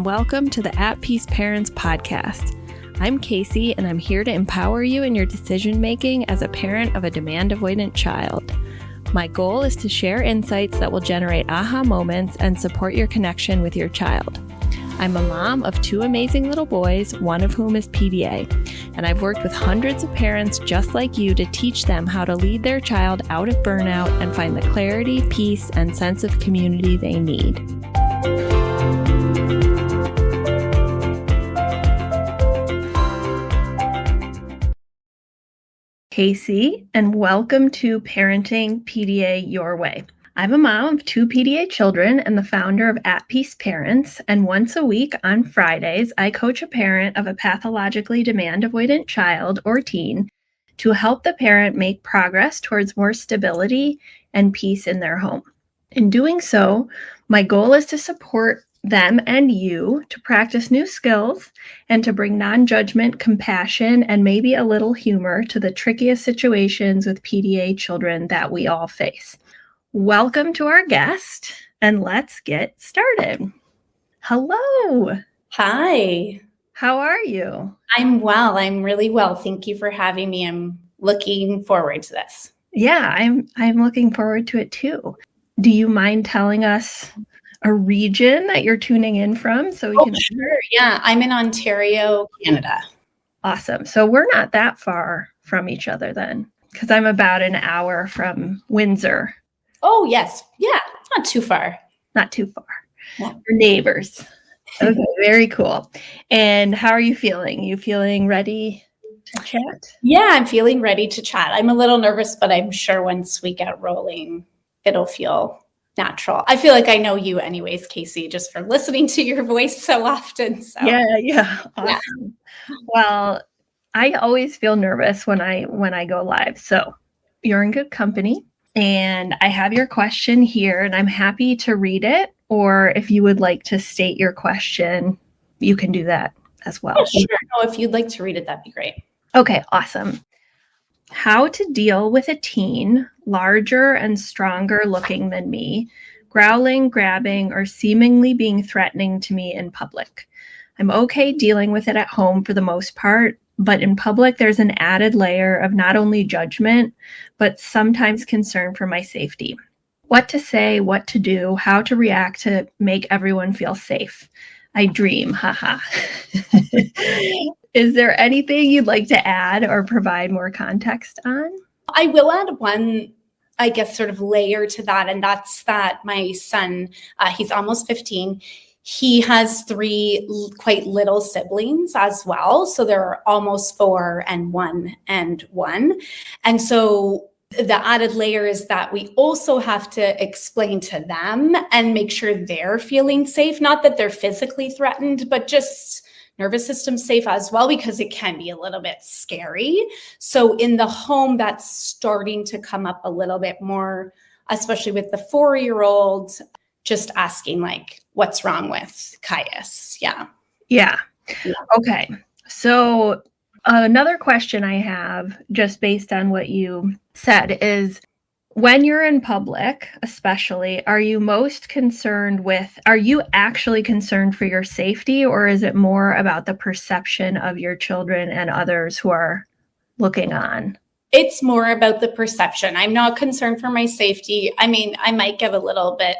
welcome to the At Peace Parents podcast. I'm Casey, and I'm here to empower you in your decision-making as a parent of a demand-avoidant child. My goal is to share insights that will generate aha moments and support your connection with your child. I'm a mom of two amazing little boys, one of whom is PDA, and I've worked with hundreds of parents just like you to teach them how to lead their child out of burnout and find the clarity, peace, and sense of community they need. Casey, and welcome to Parenting PDA Your Way. I'm a mom of two PDA children and the founder of At Peace Parents, and once a week on Fridays, I coach a parent of a pathologically demand-avoidant child or teen to help the parent make progress towards more stability and peace in their home. In doing so, my goal is to support them and you to practice new skills and to bring non-judgment, compassion, and maybe a little humor to the trickiest situations with PDA children that we all face. Welcome to our guest, and let's get started. Hello. Hi. How are you? I'm well. I'm really well. Thank you for having me. I'm looking forward to this. Yeah, I'm looking forward to it too. Do you mind telling us a region that you're tuning in from so we can? Sure. Yeah, I'm in Ontario, Canada. Awesome. So we're not that far from each other then, because I'm about an hour from Windsor. Oh, yes. Yeah, not too far. Not too far. Yeah. We're neighbors. Okay, very cool. And how are you feeling? You feeling ready to chat? Yeah, I'm feeling ready to chat. I'm a little nervous, but I'm sure once we get rolling, it'll feel natural. I feel like I know you anyways, Casey, just from listening to your voice so often. So Yeah. Awesome. Yeah. Well, I always feel nervous when I go live. So you're in good company. And I have your question here, and I'm happy to read it. Or if you would like to state your question, you can do that as well. Yeah, sure. No, if you'd like to read it, that'd be great. Okay, awesome. How to deal with a teen, larger and stronger looking than me, growling, grabbing, or seemingly being threatening to me in public. I'm okay dealing with it at home for the most part, but in public, there's an added layer of not only judgment, but sometimes concern for my safety. What to say, what to do, how to react to make everyone feel safe. I dream, haha. Is there anything you'd like to add or provide more context on? I will add one, I guess, sort of layer to that, and that's that my son, he's almost 15. He has three quite little siblings as well. So they're almost 4 and 1 and 1. And so the added layer is that we also have to explain to them and make sure they're feeling safe. Not that they're physically threatened, but just nervous system safe as well, because it can be a little bit scary. So in the home, that's starting to come up a little bit more, especially with the 4-year-old, just asking like, what's wrong with Caius? Yeah. Okay. So another question I have, just based on what you said, is when you're in public, especially, are you actually concerned for your safety, or is it more about the perception of your children and others who are looking on? It's more about the perception. I'm not concerned for my safety. I mean, I might get a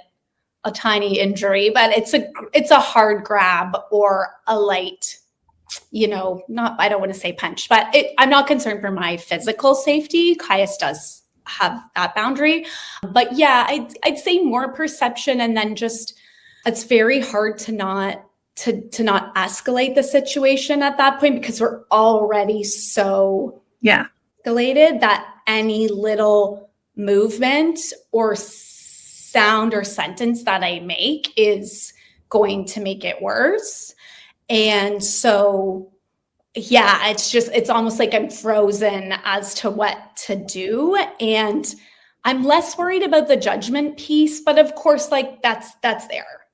tiny injury, but it's a hard grab or a light, I don't want to say punch, but I'm not concerned for my physical safety. Caius does have that boundary, but yeah, I'd say more perception, and then just it's very hard to not escalate the situation at that point, because we're already so escalated that any little movement or sound or sentence that I make is going to make it worse. And so, yeah, it's almost like I'm frozen as to what to do. And I'm less worried about the judgment piece, but of course, like that's there.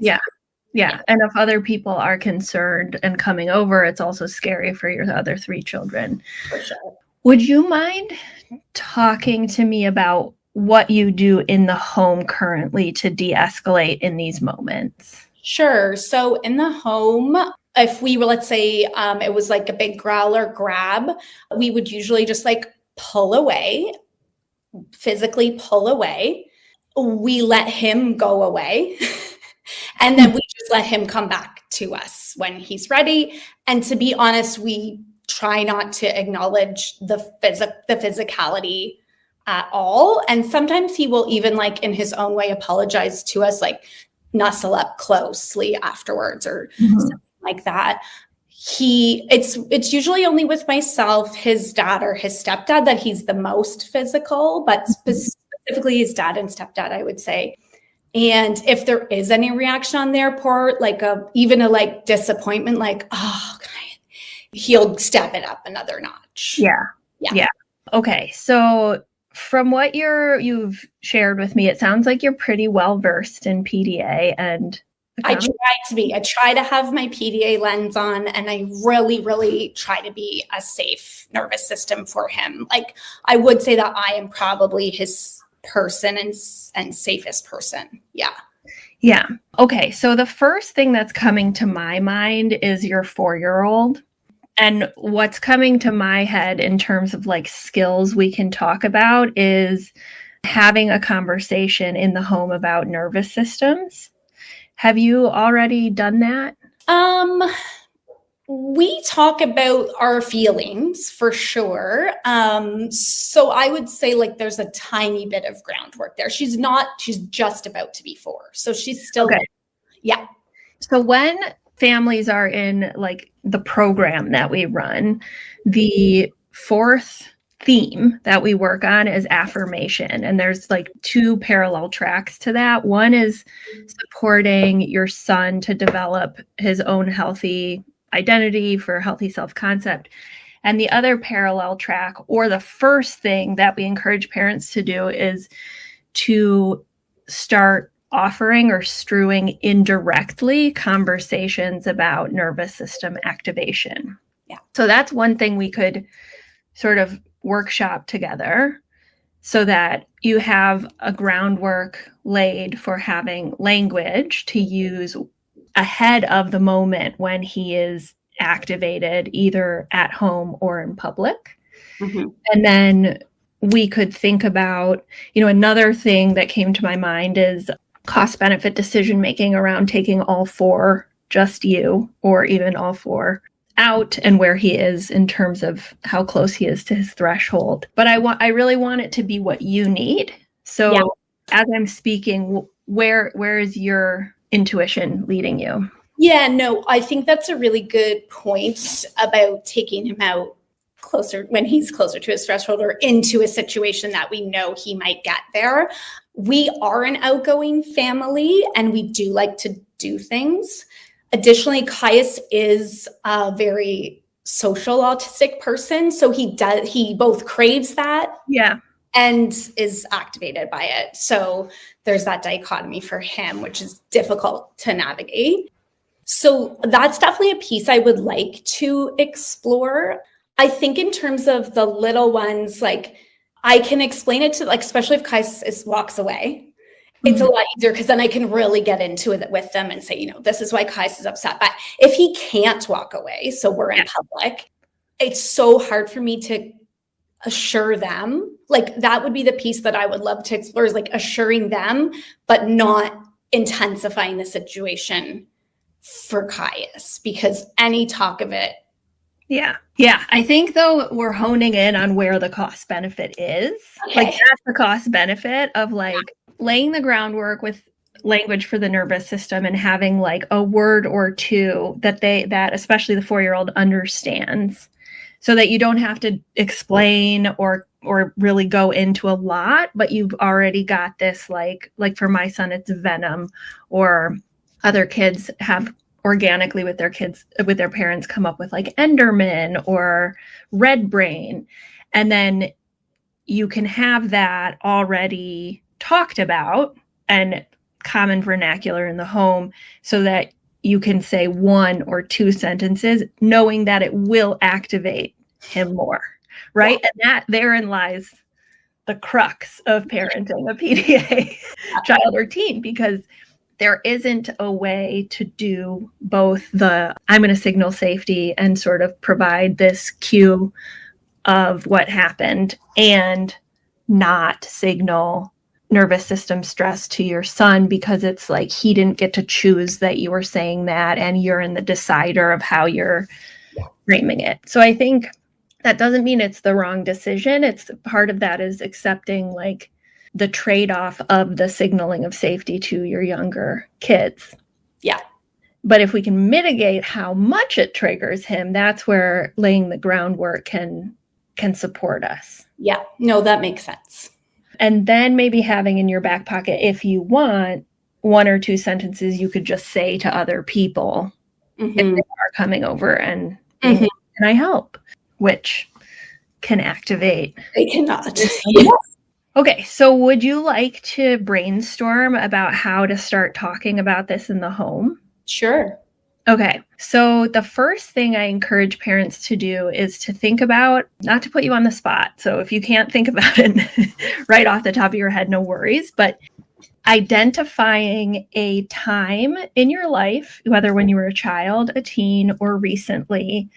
Yeah. And if other people are concerned and coming over, it's also scary for your other 3 children. For sure. Would you mind talking to me about what you do in the home currently to de-escalate in these moments? Sure. So in the home, if we were, let's say, it was like a big growl or grab, we would usually just like pull away, physically pull away. We let him go away. And then we just let him come back to us when he's ready. And to be honest, we try not to acknowledge the physicality at all. And sometimes he will even, like, in his own way, apologize to us, like nuzzle up closely afterwards or something like that. It's usually only with myself, his dad or his stepdad that he's the most physical, but specifically his dad and stepdad, I would say. And if there is any reaction on their part, like even a like disappointment, like, oh, he'll step it up another notch. Yeah. Okay. So from what you've shared with me, it sounds like you're pretty well versed in PDA, and I try to be. I try to have my PDA lens on, and I really, really try to be a safe nervous system for him. Like, I would say that I am probably his person and safest person. Yeah. Okay, so the first thing that's coming to my mind is your 4-year-old, and what's coming to my head in terms of like skills we can talk about is having a conversation in the home about nervous systems. Have you already done that? We talk about our feelings for sure. So I would say like there's a tiny bit of groundwork there. She's just about to be 4. So she's still, okay. Yeah. So when families are in like the program that we run, the 4th theme that we work on is affirmation. And there's like 2 parallel tracks to that. One is supporting your son to develop his own healthy identity for healthy self-concept. And the other parallel track, or the first thing that we encourage parents to do, is to start offering or strewing indirectly conversations about nervous system activation. Yeah. So that's one thing we could sort of workshop together so that you have a groundwork laid for having language to use ahead of the moment when he is activated, either at home or in public. Mm-hmm. And then we could think about, another thing that came to my mind is cost benefit decision making around taking all 4, just you, or even all 4 out, and where he is in terms of how close he is to his threshold. But I really want it to be what you need. So as I'm speaking, where is your intuition leading you? Yeah, no, I think that's a really good point about taking him out closer when he's closer to his threshold or into a situation that we know he might get there. We are an outgoing family and we do like to do things. Additionally, Caius is a very social autistic person. So he both craves that. Yeah. And is activated by it. So there's that dichotomy for him, which is difficult to navigate. So that's definitely a piece I would like to explore. I think in terms of the little ones, like I can explain it to, like, especially if Kais walks away, it's a lot easier because then I can really get into it with them and say, this is why Kais is upset. But if he can't walk away, so we're in public, it's so hard for me to assure them. Like that would be the piece that I would love to explore, is like assuring them, but not intensifying the situation for Caius, because any talk of it. Yeah. I think though we're honing in on where the cost benefit is. Okay. Like that's the cost benefit of like laying the groundwork with language for the nervous system and having like a word or 2 that especially the 4-year-old understands, so that you don't have to explain or really go into a lot, but you've already got this, like for my son, it's venom, or other kids have organically with their parents come up with like Enderman or red brain. And then you can have that already talked about and common vernacular in the home, so that you can say 1 or 2 sentences knowing that it will activate him more, right? Yeah. And that therein lies the crux of parenting a PDA child or teen, because there isn't a way to do both the I'm going to signal safety and sort of provide this cue of what happened and not signal nervous system stress to your son, because it's like he didn't get to choose that you were saying that, and you're in the decider of how you're framing it. So I think that doesn't mean it's the wrong decision. It's part of that is accepting like the trade-off of the signaling of safety to your younger kids. Yeah. But if we can mitigate how much it triggers him, that's where laying the groundwork can support us. Yeah. No, that makes sense. And then maybe having in your back pocket, if you want, 1 or 2 sentences you could just say to other people if they are coming over and can I help? Which can activate. They cannot. Okay, so would you like to brainstorm about how to start talking about this in the home? Sure. Okay, so the first thing I encourage parents to do is to think about, not to put you on the spot, so if you can't think about it right off the top of your head, no worries, but identifying a time in your life, whether when you were a child, a teen, or recently,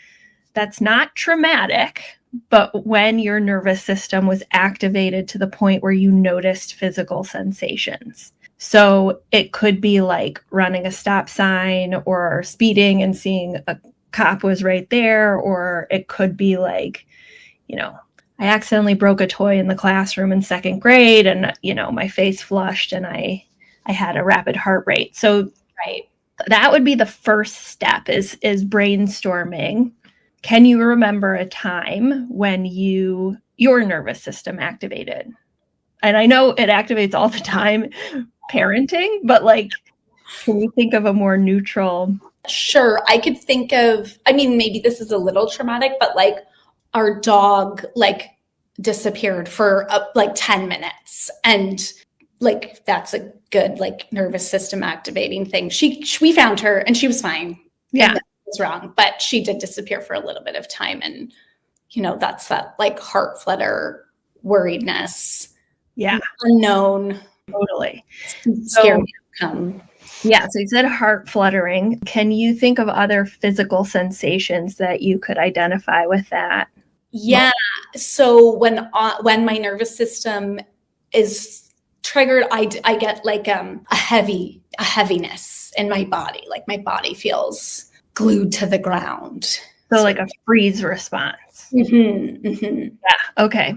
that's not traumatic, but when your nervous system was activated to the point where you noticed physical sensations. So it could be like running a stop sign or speeding and seeing a cop was right there. Or it could be like, I accidentally broke a toy in the classroom in 2nd grade and, my face flushed and I had a rapid heart rate. So right. That would be the first step is brainstorming. Can you remember a time when your nervous system activated? And I know it activates all the time, parenting, but can you think of a more neutral? Sure. I could think of, maybe this is a little traumatic, but our dog disappeared for 10 minutes. And that's a good nervous system activating thing. We found her and she was fine. Yeah. Was wrong, but she did disappear for a little bit of time. And, that's that heart flutter, worriedness. Yeah. Unknown. Totally. Scary outcome. Yeah. So you said heart fluttering. Can you think of other physical sensations that you could identify with that? Yeah. So when my nervous system is triggered, I get a heaviness in my body. My body feels glued to the ground. So a freeze response. Yeah. Okay.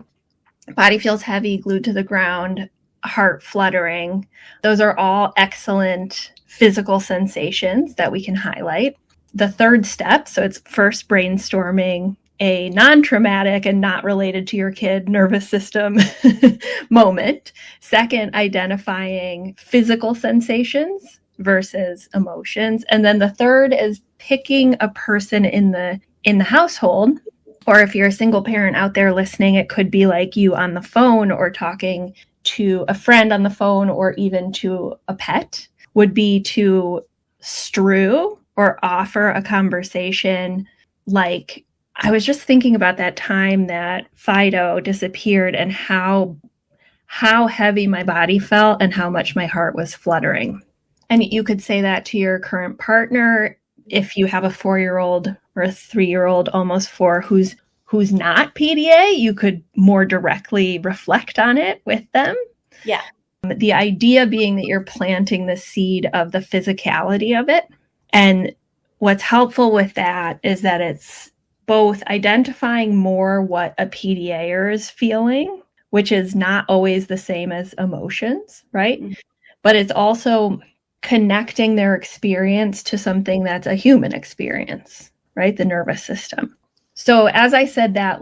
Body feels heavy, glued to the ground, heart fluttering. Those are all excellent physical sensations that we can highlight. The third step, so it's first brainstorming a non-traumatic and not related to your kid nervous system moment. Second, identifying physical sensations versus emotions. And then the third is picking a person in the household, or if you're a single parent out there listening, it could be like you on the phone or talking to a friend on the phone or even to a pet, would be to strew or offer a conversation like, I was just thinking about that time that Fido disappeared and how heavy my body felt and how much my heart was fluttering. And you could say that to your current partner. If you have a 4-year-old or a 3-year-old, almost 4, who's not PDA, you could more directly reflect on it with them. Yeah. The idea being that you're planting the seed of the physicality of it. And what's helpful with that is that it's both identifying more what a PDAer is feeling, which is not always the same as emotions, right? Mm-hmm. But it's also connecting their experience to something that's a human experience, right? The nervous system. So as I said that,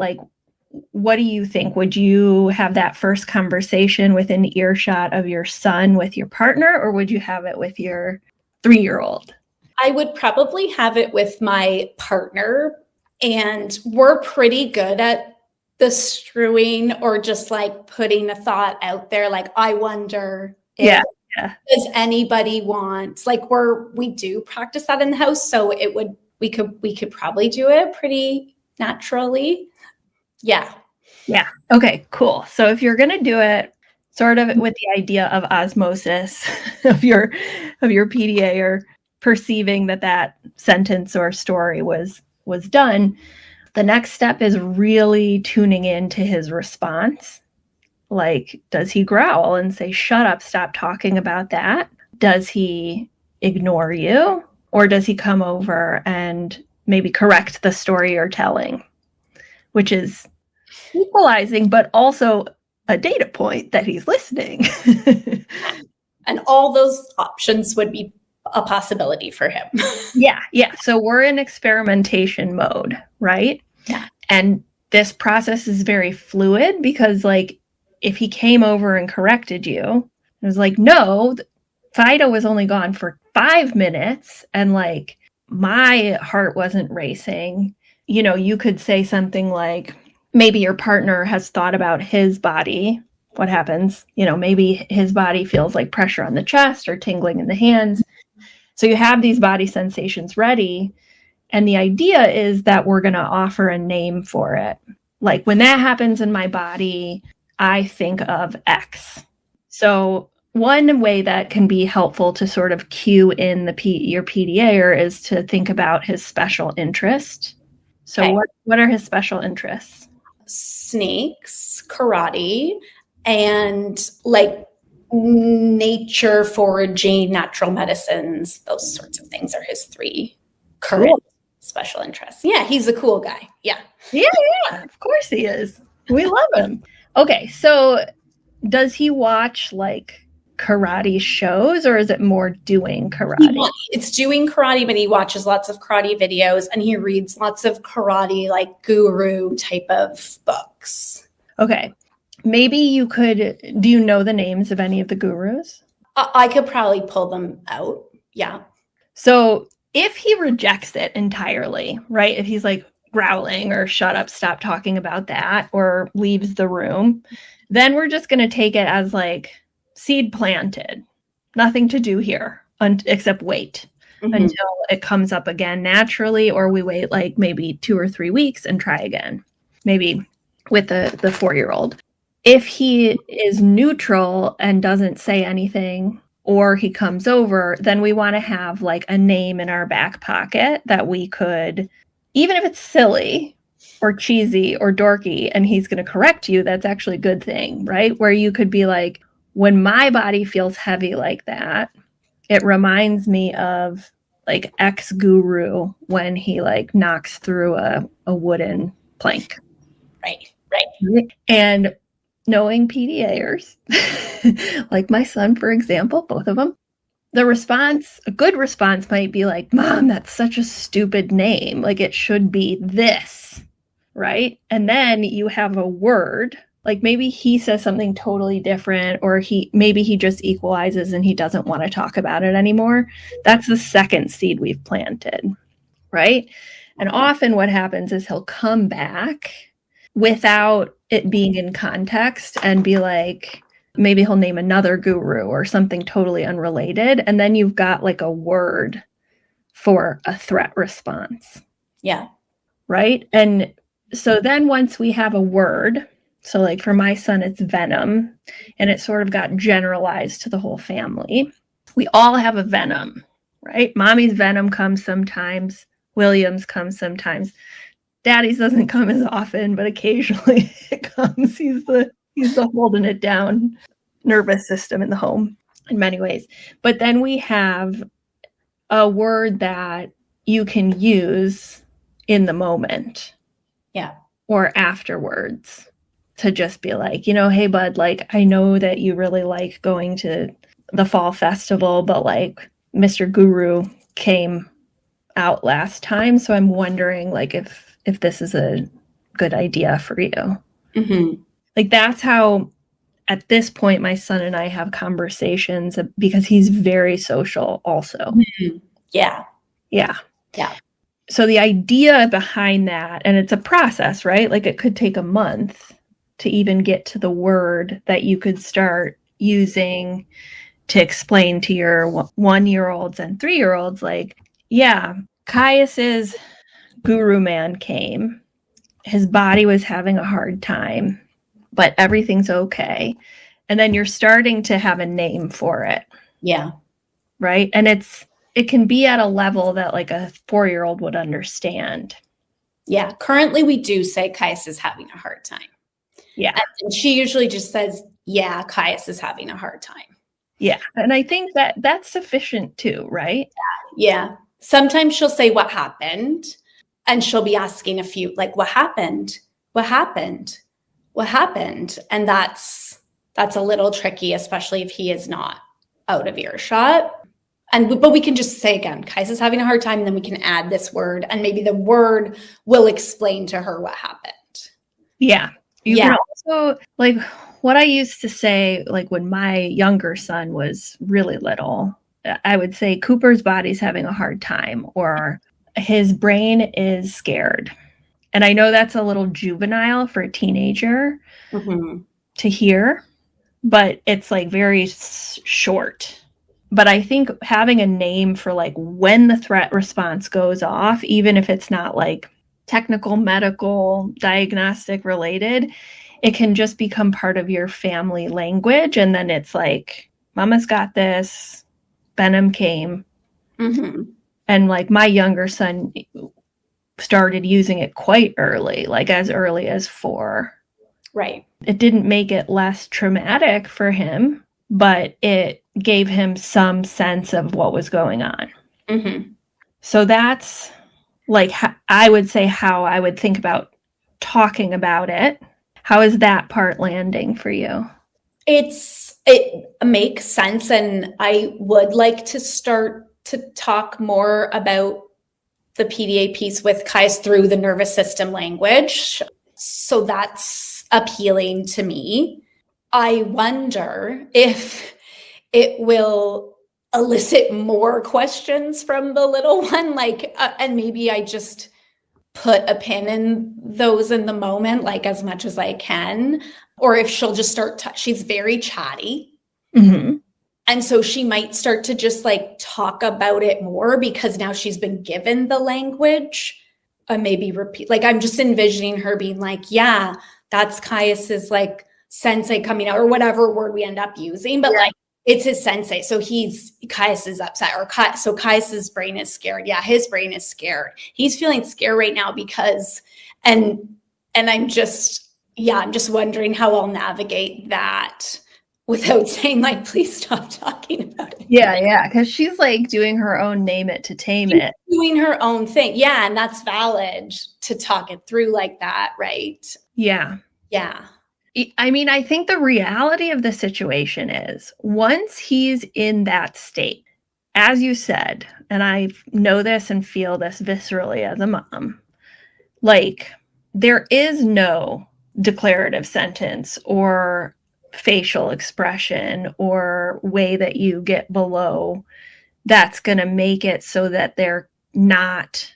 what do you think? Would you have that first conversation within earshot of your son with your partner, or would you have it with your 3-year-old? I would probably have it with my partner, and we're pretty good at the strewing or just putting a thought out there. I wonder if does anybody want, we do practice that in the house. So we could probably do it pretty naturally. Yeah. Yeah. Okay, cool. So if you're going to do it, sort of with the idea of osmosis of your PDA, or perceiving that sentence or story was done. The next step is really tuning into his response. Like, does he growl and say, shut up, stop talking about that? Does he ignore you? Or does he come over and maybe correct the story you're telling? Which is equalizing, but also a data point that he's listening. And all those options would be a possibility for him. Yeah. So we're in experimentation mode, right? Yeah. And this process is very fluid, because like, if he came over and corrected you, it was like, no, Fido was only gone for 5 minutes, and like, my heart wasn't racing. You know, you could say something like, maybe your partner has thought about his body. What happens? You know, maybe his body feels like pressure on the chest or tingling in the hands. So you have these body sensations ready. And the idea is that we're going to offer a name for it. Like, when that happens in my body, I think of X. So one way that can be helpful to sort of cue in your PDA is to think about his special interest. So Okay. what are his special interests? Snakes, karate, and like nature, foraging, natural medicines. Those sorts of things are his 3 current special interests. Yeah, he's a cool guy. Yeah, of course he is. We love him. Okay, so does he watch like karate shows, or is it more doing karate? It's doing karate, but he watches lots of karate videos and he reads lots of karate, like guru type of books. Okay. Maybe you could, do you know the names of any of the gurus? I could probably pull them out. Yeah. So if he rejects it entirely, right? If he's like growling or shut up, stop talking about that, or leaves the room, then we're just going to take it as like seed planted. Nothing to do here except wait until it comes up again naturally, or we wait like maybe 2 or 3 weeks and try again, maybe with the 4-year-old. If he is neutral and doesn't say anything, or he comes over, then we want to have like a name in our back pocket that we could, even if it's silly or cheesy or dorky, and he's going to correct you, that's actually a good thing, right? Where you could be like, when my body feels heavy like that, it reminds me of like X guru when he like knocks through a wooden plank. Right. And knowing PDAers, like my son, for example, both of them, a good response might be like, Mom, that's such a stupid name. Like, it should be this, right? And then you have a word, like maybe he says something totally different, or maybe he just equalizes and he doesn't want to talk about it anymore. That's the second seed we've planted, right? And often what happens is he'll come back without it being in context and be like, maybe he'll name another guru or something totally unrelated. And then you've got like a word for a threat response. Yeah. Right. And so then once we have a word, so like for my son, it's venom, and it sort of got generalized to the whole family. We all have a venom, right? Mommy's venom comes sometimes. William's comes sometimes. Daddy's doesn't come as often, but occasionally it comes. He's the holding it down nervous system in the home in many ways. But then we have a word that you can use in the moment. Yeah. Or afterwards, to just be like, hey, bud, like, I know that you really like going to the fall festival, but like Mr. Guru came out last time. So I'm wondering like if this is a good idea for you. Mm-hmm. Like, that's how at this point my son and I have conversations, because he's very social also. Mm-hmm. Yeah. So the idea behind that, and it's a process, right? Like, it could take a month to even get to the word that you could start using to explain to your 1-year-olds and 3-year-olds, like, yeah, Caius's guru man came. His body was having a hard time, but everything's okay. And then you're starting to have a name for it. Yeah. Right. And it can be at a level that like a 4-year-old would understand. Yeah. Currently, we do say Caius is having a hard time. Yeah. And she usually just says, yeah, Caius is having a hard time. Yeah. And I think that that's sufficient too, right? Yeah. Sometimes she'll say what happened, and she'll be asking a few, like, what happened? What happened? What happened? And that's a little tricky, especially if he is not out of earshot. But we can just say again, Kais is having a hard time, and then we can add this word, and maybe the word will explain to her what happened. Yeah. You can also, like, what I used to say, like when my younger son was really little, I would say Cooper's body's having a hard time, or his brain is scared. And I know that's a little juvenile for a teenager to hear, but it's like very short. But I think having a name for like when the threat response goes off, even if it's not like technical, medical, diagnostic related, it can just become part of your family language. And then it's like, Mama's got this, Benham came. And like my younger son started using it quite early, like as early as 4. Right. It didn't make it less traumatic for him, but it gave him some sense of what was going on. So that's like, I would say how I would think about talking about it. How is that part landing for you? It makes sense. And I would like to start to talk more about the PDA piece with Kais through the nervous system language. So that's appealing to me. I wonder if it will elicit more questions from the little one, like, and maybe I just put a pin in those in the moment, like as much as I can, or if she'll just start, she's very chatty. And so she might start to just like talk about it more because now she's been given the language, and maybe repeat. Like I'm just envisioning her being like, yeah, that's Caius's like sensei coming out, or whatever word we end up using, but like it's his sensei. So Caius is upset, or so Caius's brain is scared. Yeah, his brain is scared. He's feeling scared right now because, and I'm just wondering how I'll navigate that without saying like, please stop talking about it. Yeah, because she's like doing her own name it to tame it. Doing her own thing. Yeah, and that's valid to talk it through like that, right? Yeah. Yeah. I mean, I think the reality of the situation is once he's in that state, as you said, and I know this and feel this viscerally as a mom, like there is no declarative sentence or facial expression or way that you get below that's going to make it so that they're not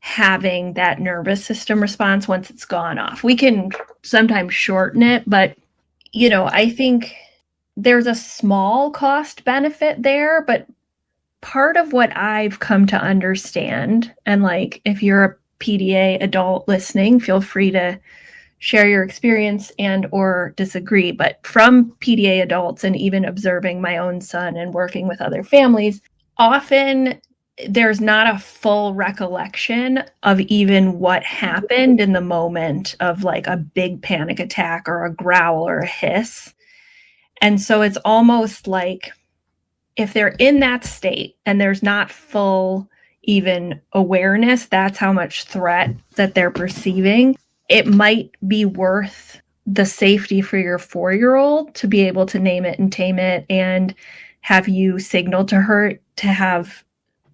having that nervous system response once it's gone off. We can sometimes shorten it, but I think there's a small cost benefit there, but part of what I've come to understand, and like if you're a PDA adult listening, feel free to share your experience and or disagree, but from PDA adults and even observing my own son and working with other families, often there's not a full recollection of even what happened in the moment of like a big panic attack or a growl or a hiss. And so it's almost like if they're in that state and there's not full even awareness, that's how much threat that they're perceiving. It might be worth the safety for your 4-year-old to be able to name it and tame it and have you signal to her to have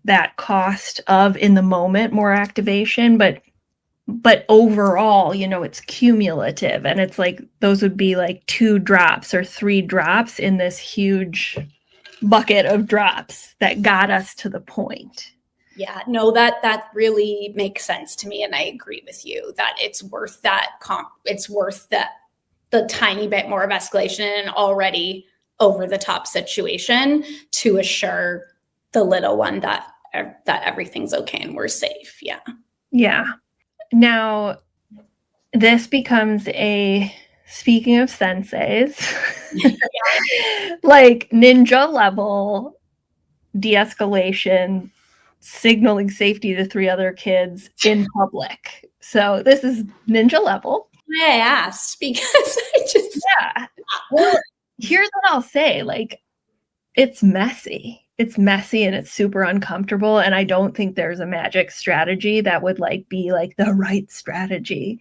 that cost of in the moment more activation. But overall, it's cumulative, and it's like those would be like 2 drops or 3 drops in this huge bucket of drops that got us to the point. Yeah, no, that really makes sense to me. And I agree with you that it's worth that it's worth the tiny bit more of escalation in an already over the top situation to assure the little one that everything's okay and we're safe. Yeah. Yeah. Now, this becomes a speaking of senseis, like ninja level de-escalation, signaling safety to 3 other kids in public. So this is ninja level. I asked because I just Well, here's what I'll say, like, it's messy. It's messy and it's super uncomfortable, and I don't think there's a magic strategy that would like be like the right strategy.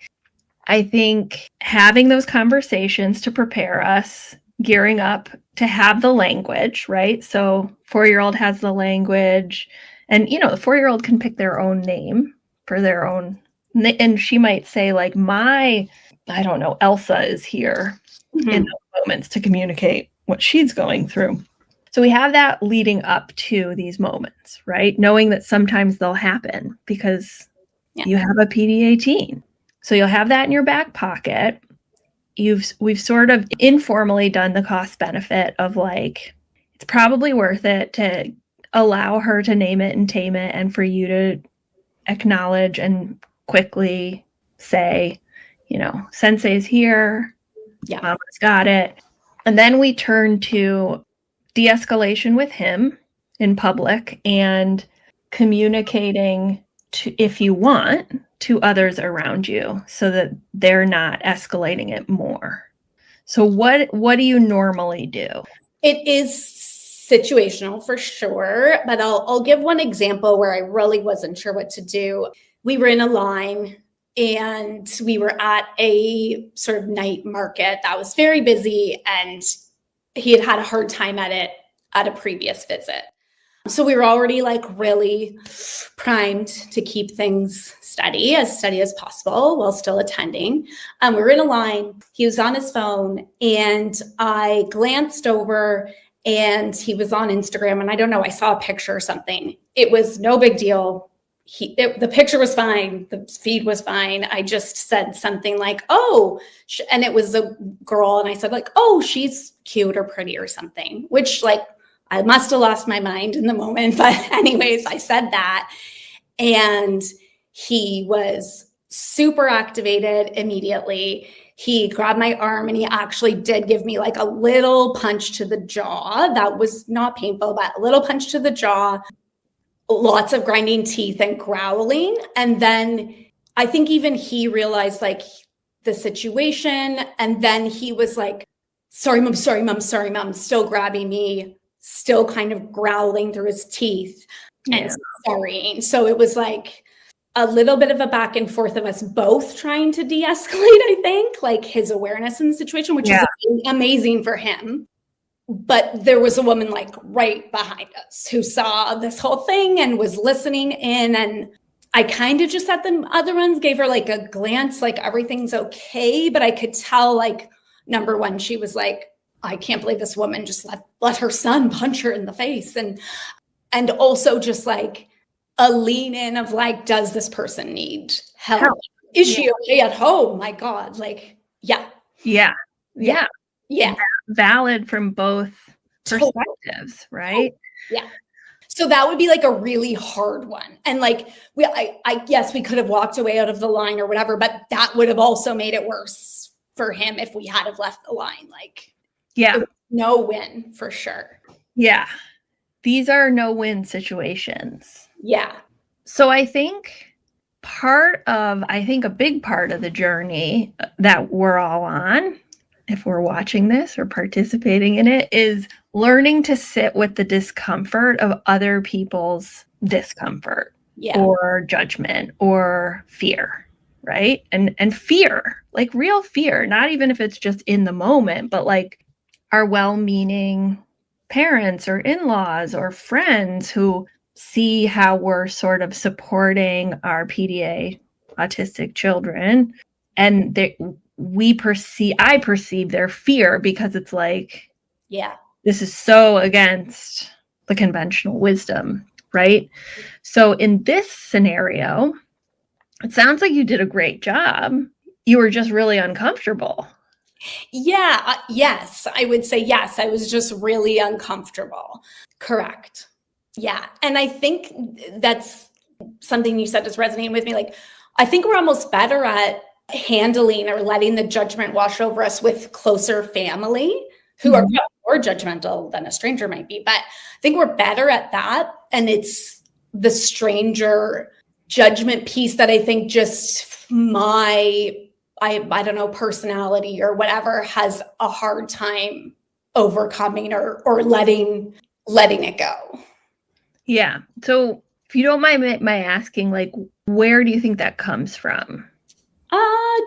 I think having those conversations to prepare us, gearing up to have the language, right? So 4-year-old has the language, and the 4-year-old can pick their own name for their own, and she might say like, I don't know, Elsa is here in those moments to communicate what she's going through. So we have that leading up to these moments, right? Knowing that sometimes they'll happen because you have a PDA teen. So you'll have that in your back pocket. We've sort of informally done the cost benefit of like, it's probably worth it to allow her to name it and tame it, and for you to acknowledge and quickly say, sensei's here. Yeah. Mama's got it. And then we turn to de-escalation with him in public and communicating to, if you want, to others around you so that they're not escalating it more. So what do you normally do? It is situational for sure, but I'll give one example where I really wasn't sure what to do. We were in a line and we were at a sort of night market that was very busy, and he had a hard time at it at a previous visit. So we were already like really primed to keep things steady as possible while still attending. We were in a line. He was on his phone, and I glanced over and he was on Instagram, and I don't know, I saw a picture or something. It was no big deal. The picture was fine. The feed was fine. I just said something like, oh, and it was a girl. And I said like, oh, she's cute or pretty or something, which like, I must have lost my mind in the moment. But anyways, I said that, and he was super activated immediately. He grabbed my arm and he actually did give me like a little punch to the jaw. That was not painful, but a little punch to the jaw. Lots of grinding teeth and growling. And then I think even he realized like the situation. And then he was like, sorry, mom, still grabbing me, still kind of growling through his teeth and sorrying. So it was like a little bit of a back and forth of us both trying to de-escalate, I think, like his awareness in the situation, which is amazing for him. But there was a woman like right behind us who saw this whole thing and was listening in. And I kind of just at the other ones gave her like a glance, like everything's okay. But I could tell like, number one, she was like, I can't believe this woman just let her son punch her in the face. And also just like a lean in of like, does this person need help? Is she okay at home? My God. Like, yeah. Valid from both perspectives, right? Yeah. So that would be like a really hard one. And like, I guess we could have walked away out of the line or whatever, but that would have also made it worse for him if we had have left the line. Like, no win for sure. Yeah. These are no-win situations. Yeah. So I think a big part of the journey that we're all on, if we're watching this or participating in it, is learning to sit with the discomfort of other people's discomfort or judgment or fear, right? And fear, like real fear, not even if it's just in the moment, but like our well-meaning parents or in-laws or friends who see how we're sort of supporting our PDA autistic children, and I perceive their fear because it's like, this is so against the conventional wisdom, right? So in this scenario, it sounds like you did a great job. You were just really uncomfortable. Yeah. Yes. I would say yes. I was just really uncomfortable. Correct. Yeah. And I think that's something you said is resonating with me. Like, I think we're almost better at handling or letting the judgment wash over us with closer family who are more judgmental than a stranger might be. But I think we're better at that. And it's the stranger judgment piece that I think just I don't know, personality or whatever has a hard time overcoming or letting it go. Yeah. So if you don't mind my asking, like, where do you think that comes from?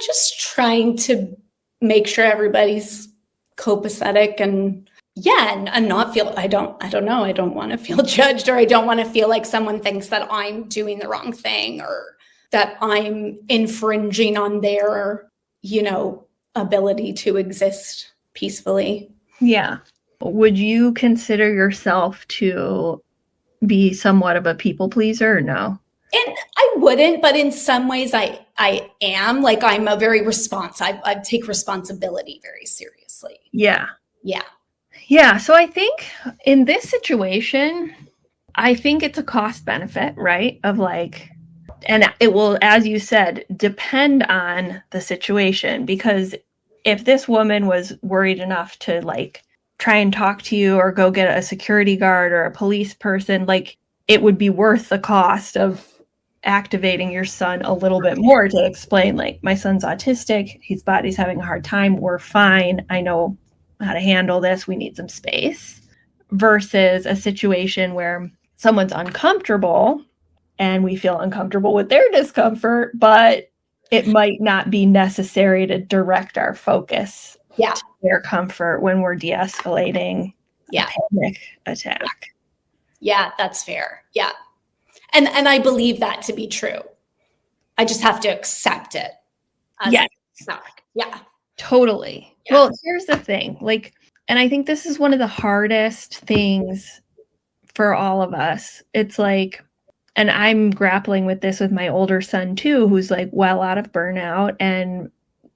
Just trying to make sure everybody's copacetic and not feel, I don't know. I don't want to feel judged, or I don't want to feel like someone thinks that I'm doing the wrong thing or that I'm infringing on their, ability to exist peacefully. Yeah. Would you consider yourself to be somewhat of a people pleaser or no? And I wouldn't, but in some ways I am. Like, I'm a very I take responsibility very seriously. Yeah. Yeah. Yeah. So I think in this situation, I think it's a cost benefit, right? Of like, and it will, as you said, depend on the situation, because if this woman was worried enough to like try and talk to you or go get a security guard or a police person, like it would be worth the cost of activating your son a little bit more to explain, like, my son's autistic, his body's having a hard time, we're fine, I know how to handle this, we need some space, versus a situation where someone's uncomfortable and we feel uncomfortable with their discomfort, but it might not be necessary to direct our focus to their comfort when we're de-escalating a panic attack. Yeah, that's fair. Yeah. And I believe that to be true. I just have to accept it. Yeah. Yeah. Totally. Yeah. Well, here's the thing. Like, and I think this is one of the hardest things for all of us. It's like, and I'm grappling with this with my older son too, who's like well out of burnout and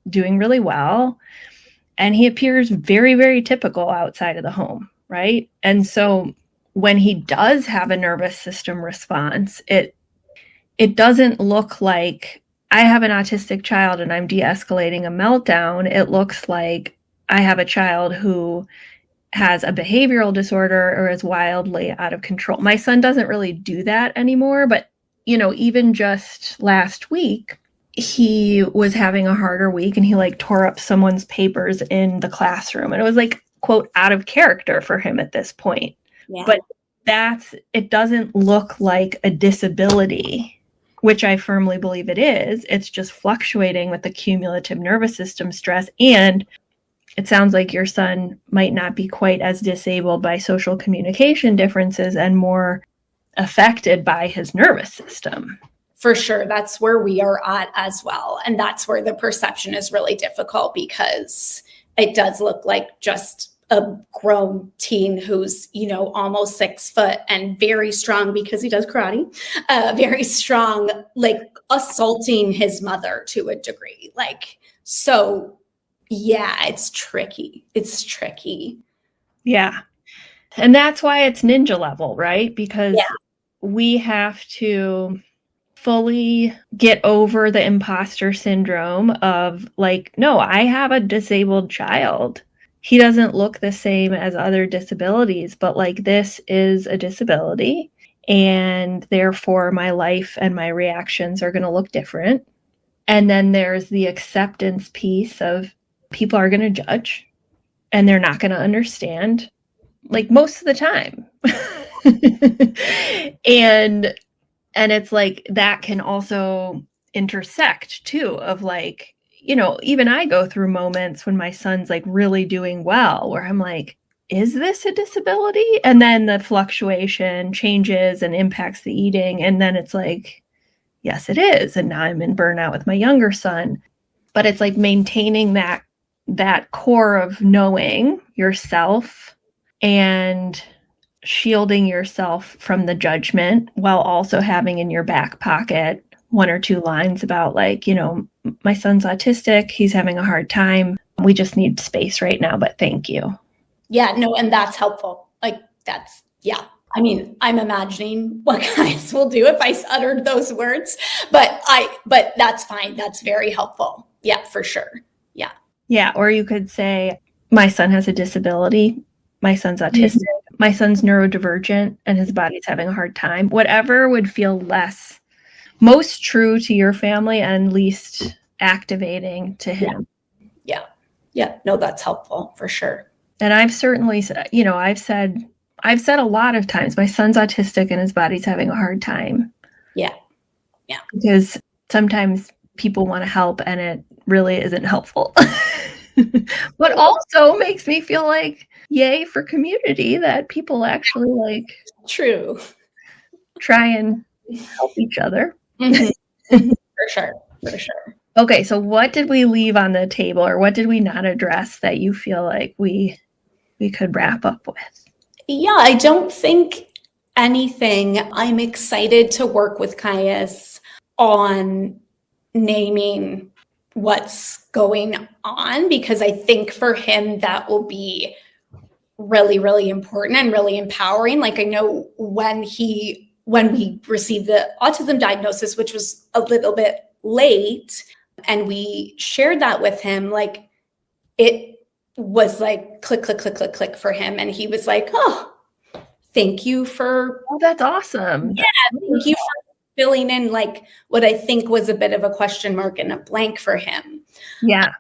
doing really well. And he appears very, very typical outside of the home, right? And so when he does have a nervous system response, it doesn't look like I have an autistic child and I'm de-escalating a meltdown. It looks like I have a child who has a behavioral disorder or is wildly out of control. My son doesn't really do that anymore, but even just last week, he was having a harder week and he like tore up someone's papers in the classroom. And it was like, quote, out of character for him at this point. Yeah. But it doesn't look like a disability, which I firmly believe it is. It's just fluctuating with the cumulative nervous system stress. And it sounds like your son might not be quite as disabled by social communication differences and more affected by his nervous system. For sure. That's where we are at as well. And that's where the perception is really difficult, because it does look like just a grown teen who's, almost 6 foot and very strong because he does karate, very strong, like assaulting his mother to a degree. Like, so yeah, it's tricky. Yeah. And that's why it's ninja level, right? Because we have to fully get over the imposter syndrome of like, no, I have a disabled child. He doesn't look the same as other disabilities, but like this is a disability, and therefore my life and my reactions are going to look different. And then there's the acceptance piece of people are going to judge and they're not going to understand, like most of the time. and it's like that can also intersect too of like, even I go through moments when my son's like really doing well where I'm like, is this a disability? And then the fluctuation changes and impacts the eating. And then it's like, yes, it is. And now I'm in burnout with my younger son. But it's like maintaining that core of knowing yourself and shielding yourself from the judgment while also having in your back pocket 1 or 2 lines about like, my son's autistic, he's having a hard time, we just need space right now, but thank you. Yeah, no, and that's helpful. Like that's, yeah. I mean, I'm imagining what guys will do if I uttered those words, but that's fine. That's very helpful. Yeah, for sure. Yeah. Yeah. Or you could say, my son has a disability. My son's autistic. My son's neurodivergent and his body's having a hard time. Whatever would feel most true to your family and least activating to him. Yeah. Yeah. No, that's helpful for sure. And I've certainly, I've said a lot of times, my son's autistic and his body's having a hard time. Yeah. Yeah. Because sometimes people want to help and it really isn't helpful. But also makes me feel like, yay for community that people actually like true try and help each other. For sure. Okay, so what did we leave on the table, or what did we not address that you feel like we could wrap up with? Yeah, I don't think anything. I'm excited to work with Caius on naming what's going on, because I think for him that will be really, really important and really empowering. Like, I know when we received the autism diagnosis, which was a little bit late, and we shared that with him, like, it was like click, click, click, click, click for him. And he was like, oh, thank you for... Oh, that's awesome. Yeah, thank you for filling in like what I think was a bit of a question mark and a blank for him. Yeah.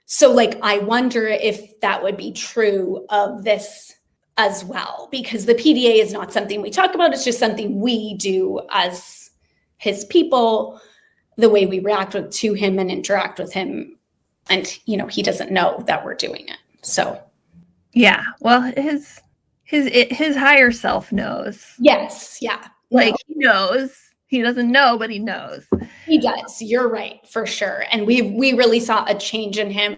So like, I wonder if that would be true of this as well, because the PDA is not something we talk about. It's just something we do as his people, the way we react to him and interact with him. And, he doesn't know that we're doing it. So. Yeah. Well, his higher self knows. Yes. Yeah. Like, he knows. He doesn't know, but he knows. He does. You're right, for sure. And we really saw a change in him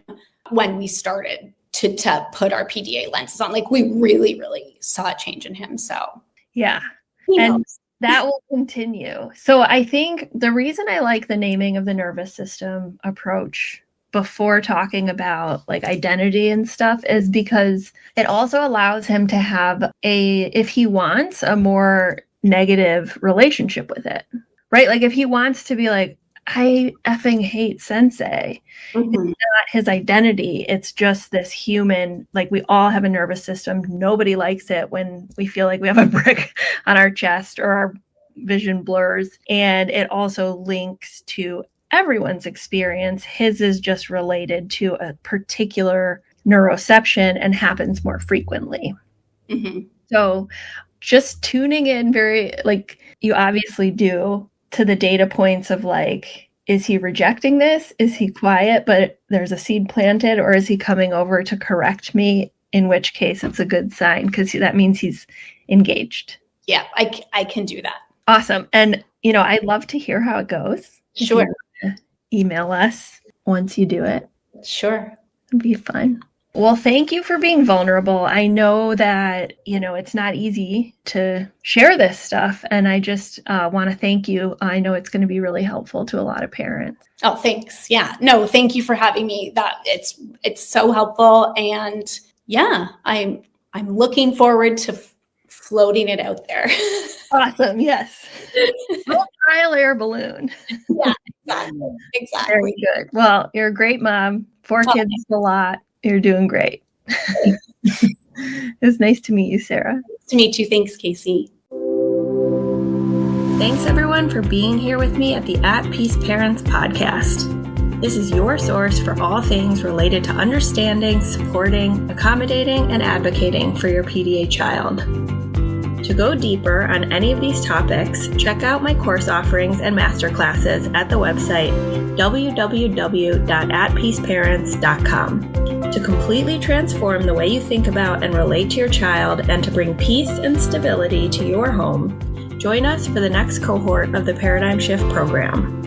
when we started to put our PDA lenses on. Like, we really, really saw a change in him. So yeah. And that will continue. So I think the reason I like the naming of the nervous system approach before talking about like identity and stuff is because it also allows him to have if he wants, a more negative relationship with it, right? Like, if he wants to be like, I effing hate sensei, it's not his identity. It's just this human, like, we all have a nervous system. Nobody likes it when we feel like we have a brick on our chest or our vision blurs. And it also links to everyone's experience. His is just related to a particular neuroception and happens more frequently. So just tuning in very, like you obviously do, to the data points of like, is he rejecting this? Is he quiet, but there's a seed planted? Or is he coming over to correct me? In which case it's a good sign, because that means he's engaged. Yeah, I can do that. Awesome. And, I'd love to hear how it goes. Sure. Email us once you do it. Sure. It'd be fun. Well, thank you for being vulnerable. I know that, it's not easy to share this stuff. And I just want to thank you. I know it's going to be really helpful to a lot of parents. Oh, thanks. Yeah. No, thank you for having me. That it's so helpful. And yeah, I'm looking forward to floating it out there. Awesome. Yes. Little trial air balloon. Yeah, exactly. Very good. Well, you're a great mom. 4 kids is a lot. You're doing great. It was nice to meet you, Sarah. Nice to meet you. Thanks, Casey. Thanks, everyone, for being here with me at the At Peace Parents podcast. This is your source for all things related to understanding, supporting, accommodating, and advocating for your PDA child. To go deeper on any of these topics, check out my course offerings and masterclasses at the website www.atpeaceparents.com. To completely transform the way you think about and relate to your child and to bring peace and stability to your home, join us for the next cohort of the Paradigm Shift program.